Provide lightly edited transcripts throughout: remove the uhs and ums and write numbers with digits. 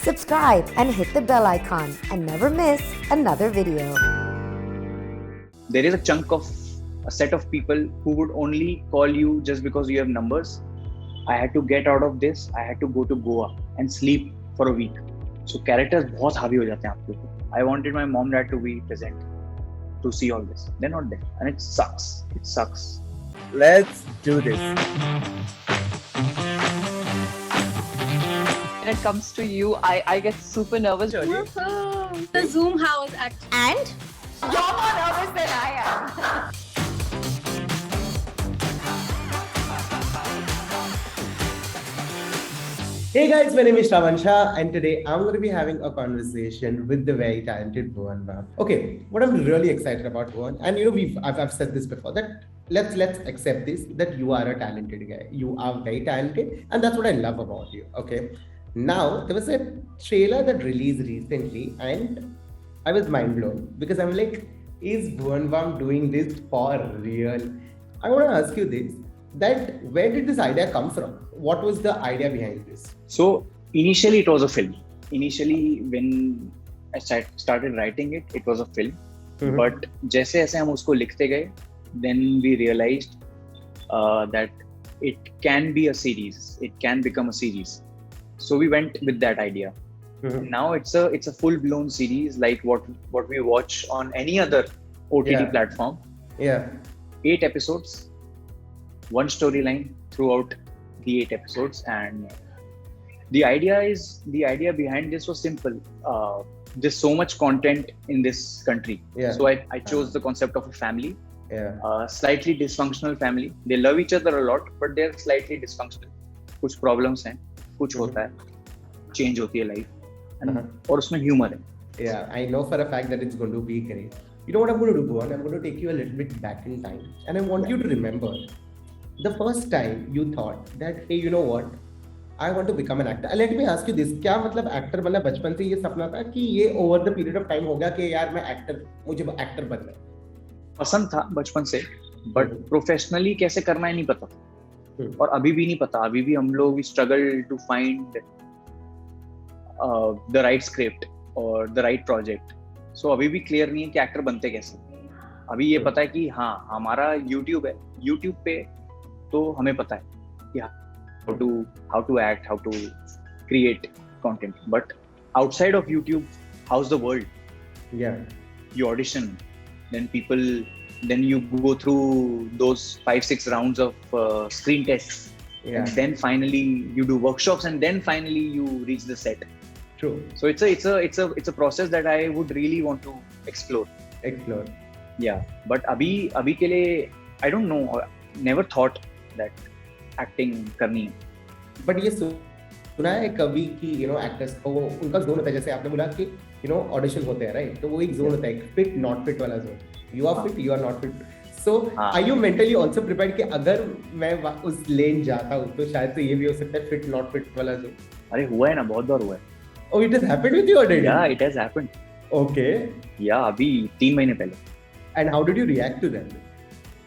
Subscribe and hit the bell icon and never miss another video. There is a chunk of a set of people who would only call you just because you have numbers. I had to get out of this. I had to go to Goa and sleep for a week. So characters बहुत हावी हो जाते हैं आपके ऊपर. I wanted my mom dad to be present to see all this. They're not there, and it sucks. It sucks. Let's do this. When it comes to you, I get super nervous. The Zoom house act. And You're more nervous than I am. Hey guys, my name is Shravan Shah, and today I'm going to be having a conversation with the very talented Bhuvan Bam. Okay, what I'm really excited about, Bhuvan, and I've said this before, that let's accept this, that you are a talented guy. You are very talented, and that's what I love about you. Okay, now there was a trailer that released recently, and I was mind blown because I'm like, is Bhuvan Bam doing this for real? I want to ask you this: that where did this idea come from? What was the idea behind this? So initially it was a film. Initially when I started writing it, it was a film. Mhm. But जैसे जैसे हम उसको लिखते गए, then we realized that it can be a series. It can become a series. So we went with that idea. Mhm. Now it's a full blown series like what we watch on any other OTT Yeah. platform. Yeah. 8 episodes, one storyline throughout the 8 episodes, and the idea behind this was simple. There's so much content in this country, Yeah. so I chose the concept of a family, Yeah. slightly dysfunctional family. They love each other a lot, but they're slightly dysfunctional. कुछ problems हैं, कुछ होता है, change होती है life, और उसमें humor है. Yeah. I know for a fact that it's going to be great. You know what I'm going to do, Bhuvan? I'm going to take you a little bit back in time, and I want you to remember the first time you thought that, hey, you know what? I want to become an actor. Let me ask you this: क्या मतलब actor बनना बचपन से ये सपना था कि ये over the period of time हो गया कि यार मैं मुझे एक्टर बनना है? पसंद था बचपन से, बट प्रोफेशनली कैसे करना है नहीं पता, और अभी भी नहीं पता. अभी भी हम लोग struggle to find the right script और द राइट प्रोजेक्ट. सो अभी भी क्लियर नहीं है कि एक्टर बनते कैसे. अभी ये पता है कि हाँ हमारा यूट्यूब है, यूट्यूब पे तो हमें पता है कि how to act, how to create content, but outside of YouTube, how's the world? Yeah. You audition, then you go through those 5-6 rounds of screen tests, Yeah. and then finally you do workshops, and then finally you reach the set. True. So it's a process that I would really want to explore. Explore. Yeah, but अभी के लिए I don't know, never thought that acting करनी है. But ये सुना है कभी कि एक्टर्स को उनका जोन होता है, जैसे आपने बोला कि ऑडिशन होते हैं, राइट? तो वो एक जोन होता है, फिट नॉट फिट वाला zone. You are fit, you are not fit. So are you mentally also prepared कि अगर मैं उस लेन जाता हूँ तो शायद तो ये भी हो सकता है फिट नॉट फिट वाला जोन? अरे हुआ है ना, बहुत बार हुआ है. Oh, it has happened with you already? Yeah, it has happened. Okay. Yeah, अभी 3 महीने पहले. And how did you react to that?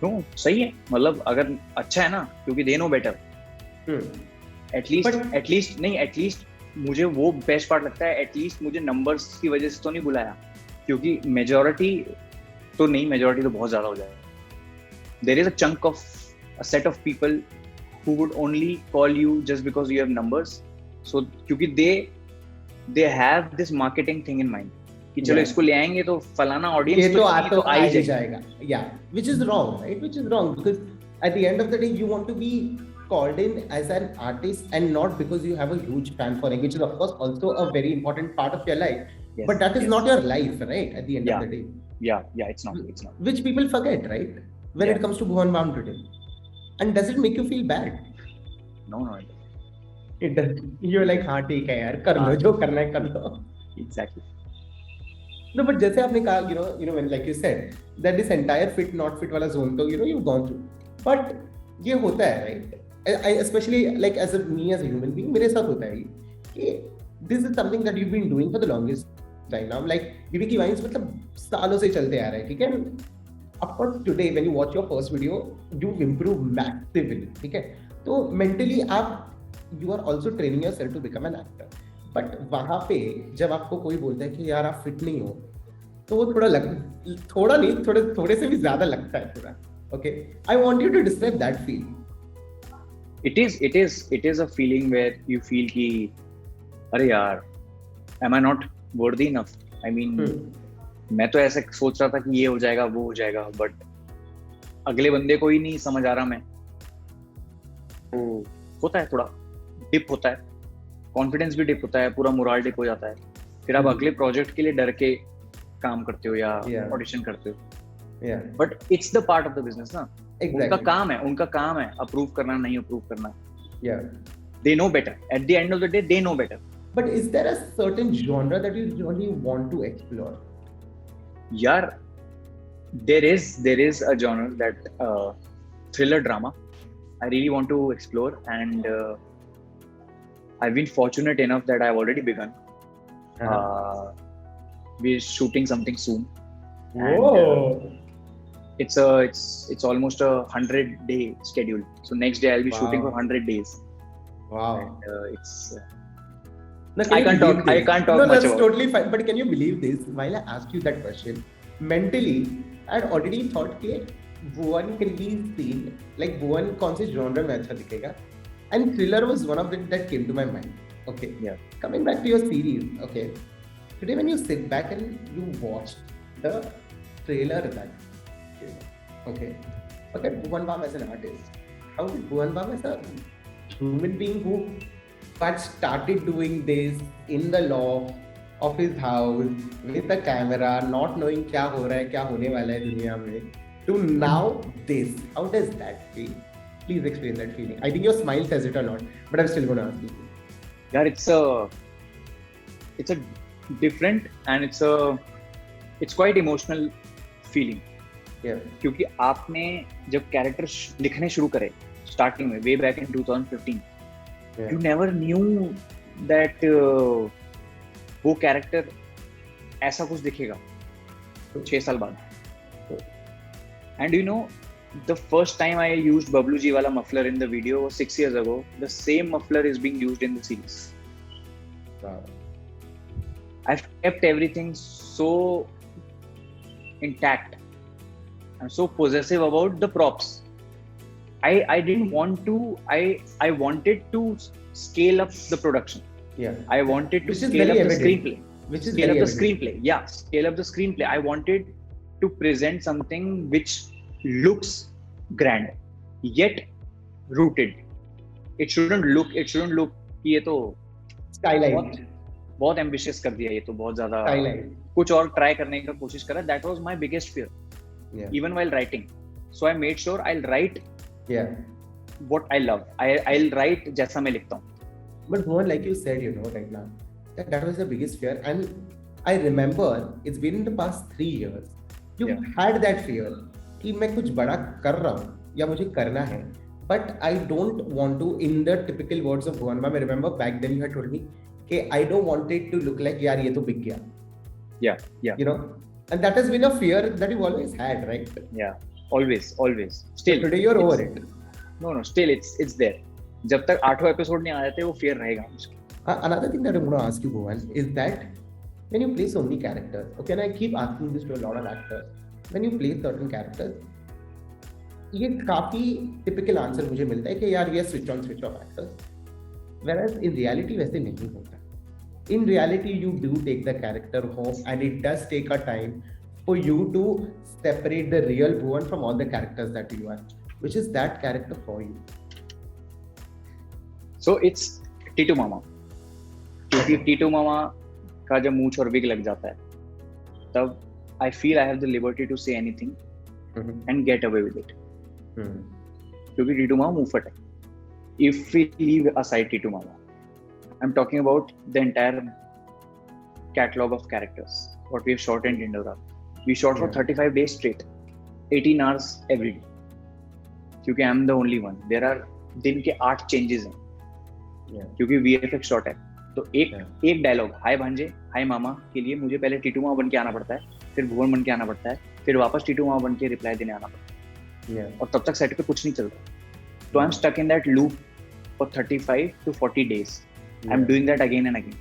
क्यों? सही है, मतलब अगर अच्छा है ना, क्योंकि they know better. एटलीस्ट मुझे वो बेस्ट पार्ट लगता है. एटलीस्ट मुझे नंबर्स की वजह से तो नहीं बुलाया, क्योंकि मेजॉरिटी तो बहुत ज्यादा हो जाएगा. There is a chunk of a set of people who would only call you just because you have numbers. So क्योंकि they have this marketing thing in mind कि चलो इसको ले आएंगे तो फलाना ऑडियंस ये तो आ ही जाएगा. या which is wrong, right? Which is wrong, because at the end of the day you want to be called in as an artist and not because you have a huge fan following, which is of course also a very important part of your life. Yes, But that is yes. not your life, right? At the end of the day, Yeah, it's not. which people forget, right? When it comes to Bhuvan Bam today, and does it make you feel bad? No, It does. You're like, हाँ ठीक है यार, कर लो जो करना है कर लो. exactly. No, but जैसे आपने कहा, when like you said that this entire fit not fit वाला zone तो you've gone through, but ये होता है, right? I especially like as a human being, मेरे साथ होता है कि this is something that you've been doing for the longest time now. Like BB की वाइन्स मतलब सालों से चलते आ रहा है, ठीक है? Of course, today when you watch your first video, you've improved massively, ठीक है? तो mentally you are also training yourself to become an actor. But वहां पे जब आपको कोई बोलता है कि यार आप फिट नहीं हो, तो वो थोड़ा नहीं, थोड़े से भी ज्यादा लगता है थोड़ा. Okay, I want you to describe that feeling. It is a feeling where you feel कि अरे यार, am I not worthy enough? I mean, मैं तो ऐसे सोच रहा था कि ये हो जाएगा, वो हो जाएगा, बट अगले बंदे को ही नहीं समझ आ रहा मैं. तो होता है, थोड़ा डिप होता है, कॉन्फिडेंस भी डिप होता है, पूरा मोरल डिप हो जाता है. फिर आप अगले प्रोजेक्ट के लिए डर के काम करते हो या ऑडिशन करते हो. But it's the part of the business ना. उनका काम है अप्रूव करना, नहीं अप्रूव करना. They know better. At the end of the day they know better. But is there a certain genre that you really want to explore? यार, there is a genre that thriller drama I really want to explore, and I've been fortunate enough that I've already begun. We're shooting something soon. And, it's almost a 100-day schedule. So next day I'll be shooting for 100 days. Wow. And it's I can't talk no, much that's about totally fine. But can you believe this? While I asked you that question, mentally I had already thought that Bhuvan can be seen like Bhuvan कौन से genre में अच्छा दिखेगा, and thriller was one of them that came to my mind. Okay. Yeah. Coming back to your series. Okay. Today when you sit back and you watch the trailer that. Okay. Look at Bhuvan Bam as an artist. How did Bhuvan Bam as a human being who first started doing this in the loft of his house with a camera, not knowing क्या हो रहा है, क्या होने वाला है दुनिया में, to now this? How does that feel? Please explain that feeling. I think your smile says it a lot, but I'm still going to ask you. Yeah, it's a different and it's quite emotional feeling. Yeah. क्योंकि आपने जब character लिखने शुरू करे starting में, way back in 2015, you never knew that वो character ऐसा कुछ दिखेगा 6 साल बाद. And you know, the first time I used Bablu Ji wala muffler in the video was 6 years ago. The same muffler is being used in the series. Wow. I've kept everything so intact. I'm so possessive about the props. I didn't want to. I wanted to scale up the production. Yeah. I wanted to scale up the screenplay. Yeah, scale up the screenplay. I wanted to present something which looks grand, yet rooted. It shouldn't look कि ये तो Skyline. बहुत ambitious कर दिया, ये तो बहुत ज़्यादा कुछ और try करने का कोशिश करा. That was my biggest fear. Yeah. Even while writing. So I made sure I'll write what I love. I'll write जैसा मैं लिखता हूँ. But Bhuvan, like you said, right now, that was the biggest fear. And I remember it's been in the past 3 years. You had that fear कि मैं कुछ बड़ा कर रहा हूँ या मुझे करना है. But I don't want to, in the typical words of Bhuvan Bam, I remember back then you had told me कि I don't want it to look like यार ये तो बिक गया. Yeah. You know? And that has been a fear that you've always had, right? Yeah, always. Still, so today you're over it. No, still it's there. जब तक 8वां episode नहीं आ जाते वो fear रहेगा मुझे. Another thing that I'm going to ask you, Bhuvan, is that when you play so many characters, okay, and I keep asking this to a lot of actors, when you play certain characters, ये काफी typical answer मुझे मिलता है कि यार ये switch on switch off actors, whereas in reality वैसे नहीं होता. In reality, you do take the character home, and it does take a time for you to separate the real Bhuvan from all the characters that you are. Which is that character for you? So it's Titu Mama. क्योंकि Titu Mama का जब मूंछ और wig लग जाता है, तब I feel I have the liberty to say anything and get away with it. क्योंकि Titu Mama मुंहफट है. If we leave aside Titu Mama, I'm talking about the entire catalog of characters. What we have shot in Tindora. We shot for 35 days straight, 18 hours every day. क्योंकि I'm the only one. There are दिन के 8 changes हैं. क्योंकि VFX shot है. तो एक dialogue हाय भांजे, हाय मामा के लिए मुझे पहले टीटू मामा बन के आना पड़ता है, फिर भुवन बन के आना पड़ता है, फिर वापस टीटू मामा बन के रिप्लाई देने आना पड़ता है. और तब तक सेट पे कुछ नहीं चलता. तो I'm stuck in that loop for 35 to 40 days. I'm doing that again and again.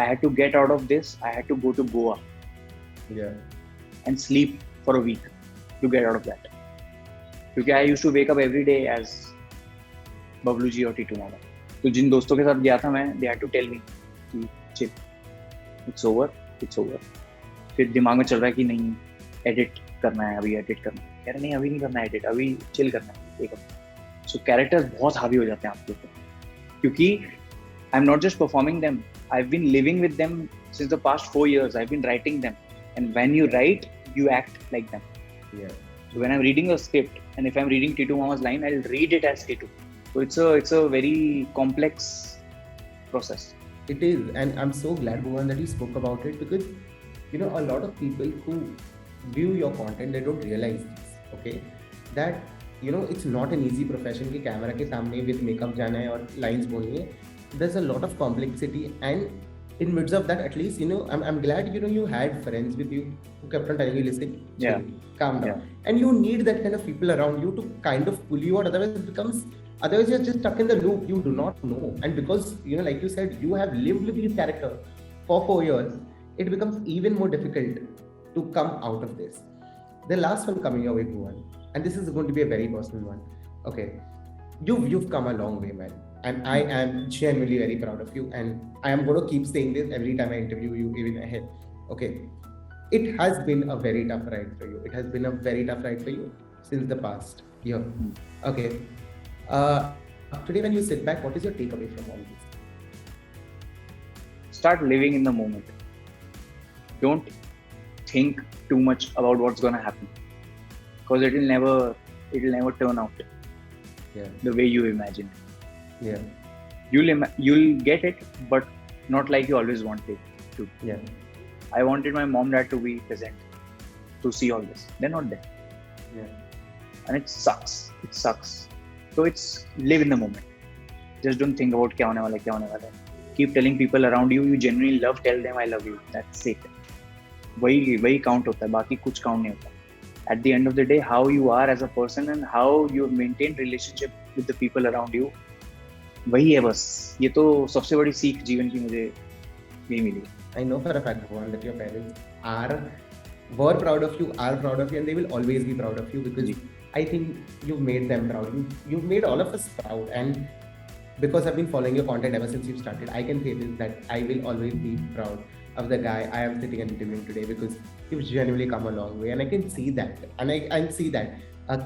I had to get out of this. I had to go to Goa Yeah. and sleep for a week to get out of that. क्योंकि I used to wake up every day as Bablu ji और टीटू मामा. तो जिन दोस्तों के साथ गया था मैं, they had to tell me कि chill, it's over. फिर दिमाग में चल रहा है कि नहीं एडिट करना है, अभी एडिट करना है. कह रहे नहीं अभी नहीं करना है एडिट, अभी चिल करना है एक हफ्ता. सो कैरेक्टर्स बहुत हावी हो जाते हैं आपके ऊपर, क्योंकि I am not just performing them, I have been living with them since the past 4 years. I have been writing them, and when you write you act like them. Yeah. So when I'm reading a script, and if I'm reading Titu Mama's line, I'll read it as Titu. So it's a very complex process. It is, and I'm so glad, Bhuvan, that you spoke about it, because you know a lot of people who view your content, they don't realize this, okay, that you know it's not an easy profession कि camera के सामने with makeup जाना है और lines बोलनी है. There's a lot of complexity, and in midst of that, at least you know I'm glad you know you had friends with you who kept on telling you, listen, Yeah. chill, calm down, Yeah. and you need that kind of people around you to kind of pull you out. Otherwise you're just stuck in the loop. You do not know, and because you know, like you said, you have lived with these characters for 4 years, it becomes even more difficult to come out of this. The last one coming your way, Bhuvan, and this is going to be a very personal one. Okay, you've come a long way, man, and I am genuinely very proud of you, and I am going to keep saying this every time I interview you, even ahead. Okay, it has been a very tough ride for you. It has been a very tough ride for you since the past year. Okay, today when you sit back, what is your takeaway from all this? Start living in the moment. Don't think too much about what's gonna happen, because it'll never turn out Yeah, the way you imagined. yeah, You'll get it, but not like you always wanted to. yeah, I wanted my mom dad to be present to see all this. They're not there, yeah. and it sucks. So it's live in the moment. Just don't think about क्या होने वाला है. Keep telling people around you you genuinely love. Tell them I love you. That's it. वही count होता है, बाकी कुछ count नहीं होता. At the end of the day, how you are as a person and how you have maintained relationship with the people around you, वही है बस. ये तो सबसे बड़ी सीख जीवन की मुझे यही मिली. I know for a fact, Bhuvan, that your parents were proud of you, are proud of you, and they will always be proud of you, because I think you've made them proud. You've made all of us proud, and because I've been following your content ever since you've started, I can say this, that I will always be proud of the guy I am sitting and interviewing today, because you've genuinely come a long way, and I can see that, and I see that.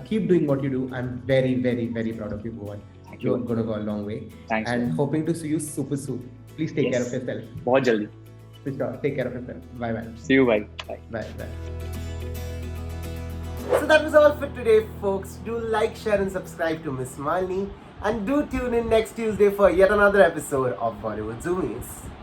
Keep doing what you do. I'm very, very, very proud of you, Bhuvan. Thank you. You're going to go a long way. Thanks. And hoping to see you super soon. Please take care of yourself. बहुत जल्दी. For sure. Take care of yourself. Bye bye. See you. Bye. Bye. Bye bye. So that was all for today, folks. Do like, share, and subscribe to Miss Malini. And do tune in next Tuesday for yet another episode of Bollywood Zoomies.